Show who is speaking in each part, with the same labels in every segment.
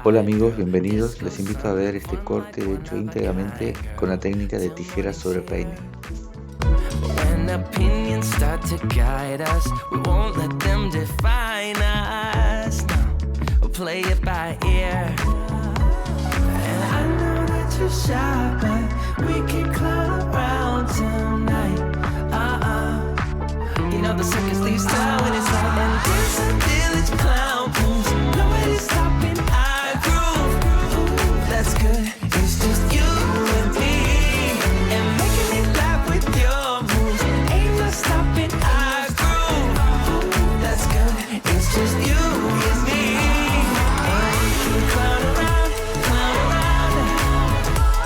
Speaker 1: Hola amigos, bienvenidos. Les invito a ver este corte hecho íntegramente con la técnica de tijera sobre peine.
Speaker 2: When opinions start to guide us, we won't let them define us. No, we'll play it by ear. And I know that you're shy, but we can clown around tonight. You know the circus leaves town when it's light, and there's a village clown moves. Nobody's stopping our groove. Ooh, that's good. It's just you and me, and making me laugh with your moves. Ain't no stopping our groove. Ooh, that's good. It's just you and me, and we can clown around,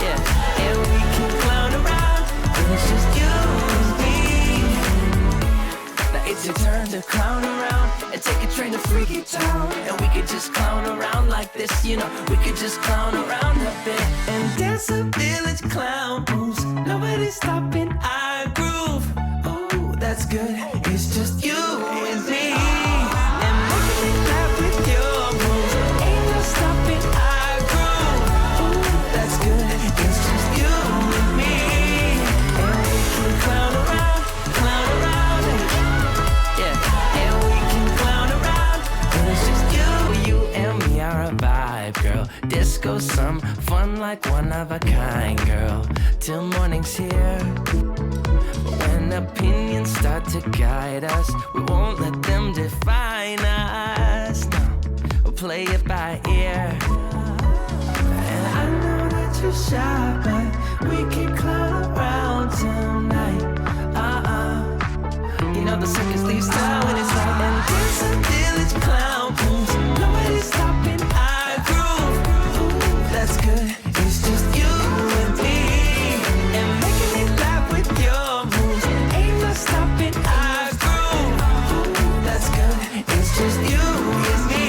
Speaker 2: yeah, and we can clown around. And it's just you and me. Now it's your turn to clown around and take a train to Freaky Town, and we could just clown around like this, you know. We could just clown around a bit, and dance a village clown moves. Nobody's stopping our groove. Ooh, that's good. It's just you and me, and making me laugh with your moves. Ain't no stopping our groove. Ooh, that's good. It's just you and me, and we can clown around, yeah, and we can clown around. And it's just you and me are a vibe, girl. Disco, some fun like one of a kind, girl. Till morning's here. When opinions start to guide us, we won't let them define us. No, we'll play it by ear. And I know that you're shy, but we can clown around tonight. You know the circus leaves town when it's light, and there's a village clown moves. Nobody's stopping our groove. Ooh, that's good. It's just you and me, and making me laugh with your moves. Ain't no stopping our groove. Ooh, that's good. It's just you and me,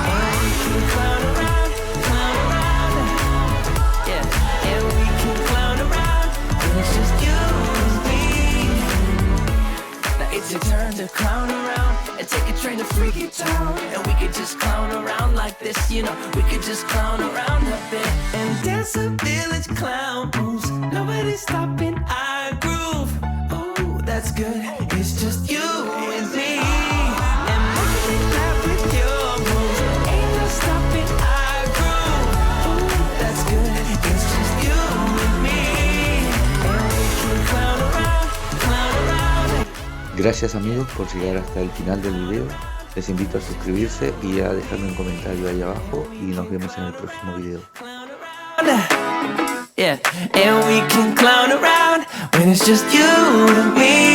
Speaker 2: and we can clown around, yeah, and we can clown around. And it's just you and me. Now it's your turn to clown around and take a train to Freaky Town, and we could just clown around like this, you know. We could just clown around a bit, and dance a village clown moves. Nobody's stopping our groove. Ooh, that's good. It's just you and me, and making me laugh with your moves. Ain't no stopping our groove. Ooh, that's good. It's just you and me, and we can clown around,
Speaker 1: Gracias amigos por llegar hasta el final del video. Les invito a suscribirse y a dejarme un comentario ahí abajo y nos vemos en el próximo video.
Speaker 2: yeah, and we can clown around when it's just you and me.